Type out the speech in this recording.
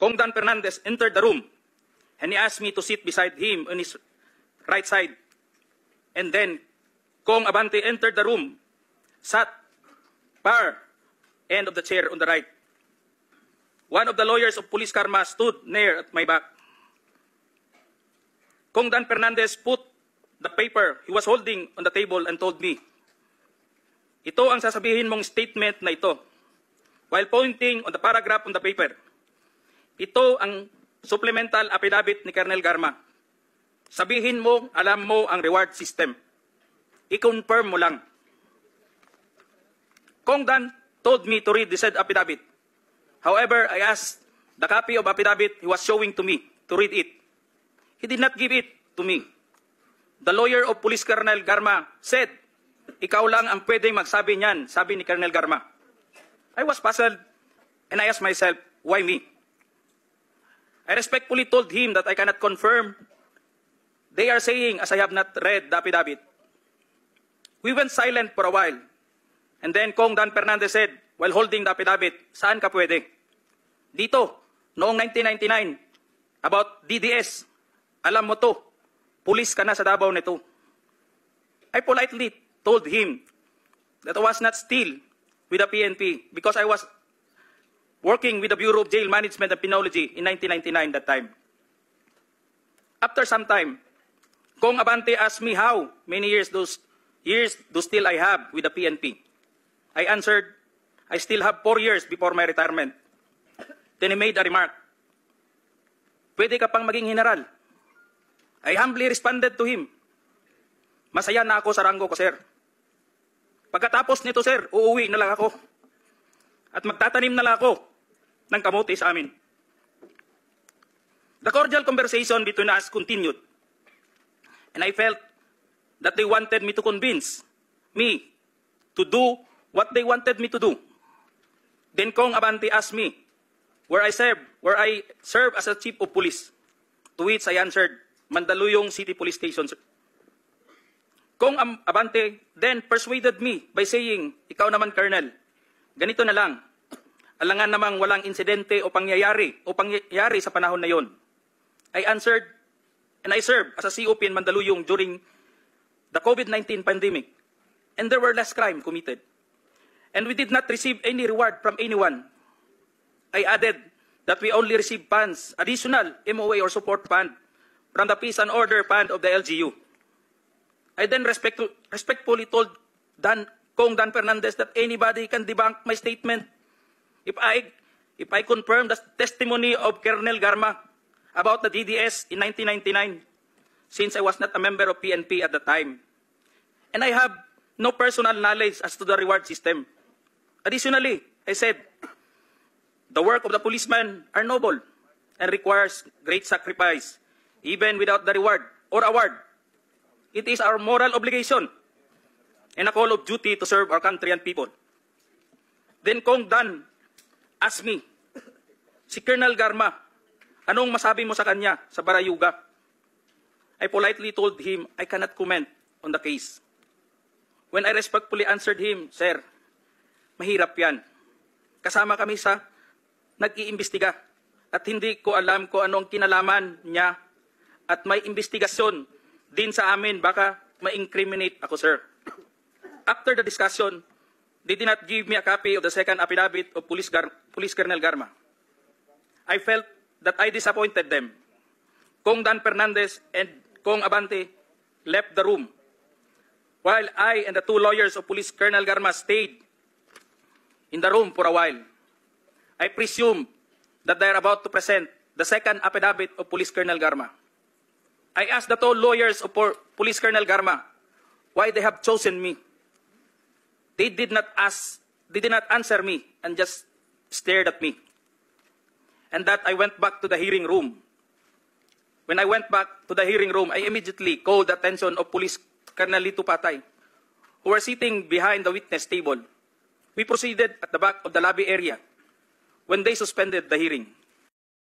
Kong Dan Fernandez entered the room and he asked me to sit beside him on his right side. And then Kong Abante entered the room, sat far end of the chair on the right. One of the lawyers of Police Karma stood near at my back. Kong Dan Fernandez put the paper he was holding on the table and told me, "Ito ang sasabihin mong statement na ito," while pointing on the paragraph on the paper. "Ito ang supplemental affidavit ni Colonel Garma. Sabihin mo, alam mo ang reward system. I-confirm mo lang." Kong Dan told me to read the said affidavit. However, I asked the copy of affidavit he was showing to me to read it. He did not give it to me. The lawyer of Police Colonel Garma said, "Ikaw lang ang pwedeng magsabi niyan," sabi ni Colonel Garma. I was puzzled and I asked myself, why me? I respectfully told him that I cannot confirm. They are saying as I have not read the affidavit. We went silent for a while. And then Kong Dan Fernandez said, while holding the affidavit, "Saan ka pwede?" "Dito, noong 1999, about DDS. Alam mo to, pulis ka na sa Davao nito." I politely told him that I was not still with the PNP because I was working with the Bureau of Jail Management and Penology in 1999 that time. After some time, Kong Abante asked me how many years do still I have with the PNP. I answered, "I still have 4 years before my retirement." Then he made a remark, "Pwede ka pang maging general." I humbly responded to him, "Masaya na ako sa ranggo ko, sir. Pagkatapos nito, sir, uuwi na lang ako at magtatanim na lang ako ng kamote sa amin." The cordial conversation between us continued, and I felt that they wanted me to convince me to do what they wanted me to do. Then Kong Abante asked me where I serve as a chief of police, to which I answered, "Mandaluyong City Police Station." Kong Abante then persuaded me by saying, "Ikaw naman, Colonel, ganito na lang. Alangan namang walang insidente o pangyayari sa panahon na yon." I answered, and I served as a COP in Mandaluyong during the COVID-19 pandemic, and there were less crime committed. And we did not receive any reward from anyone. I added that we only received funds, additional MOA or support fund, from the Peace and Order Fund of the LGU. I then respectfully told Kong Dan Fernandez that anybody can debunk my statement if I confirm the testimony of Colonel Garma about the DDS in 1999, since I was not a member of PNP at the time. And I have no personal knowledge as to the reward system. Additionally, I said, the work of the policeman are noble and requires great sacrifice, even without the reward or award. It is our moral obligation and a call of duty to serve our country and people. Then Kong Dan asked me, "Si Colonel Garma, anong masabi mo sa kanya sa Barayuga?" I politely told him I cannot comment on the case. When I respectfully answered him, "Sir, mahirap yan. Kasama kami sa nag-iimbestiga at hindi ko alam kung anong kinalaman niya at may investigasyon din sa amin, baka ma-incriminate ako, sir." After the discussion, they did not give me a copy of the second affidavit of Police Colonel Garma. I felt that I disappointed them. Kong Dan Fernandez and Kong Abante left the room, while I and the two lawyers of Police Colonel Garma stayed in the room for a while. I presume that they are about to present the second affidavit of Police Colonel Garma. I asked the two lawyers of Police Colonel Garma why they have chosen me. They did not answer me and just stared at me. And that I went back to the hearing room. When I went back to the hearing room, I immediately called the attention of Police Colonel Lito Patay, who were sitting behind the witness table. We proceeded at the back of the lobby area when they suspended the hearing.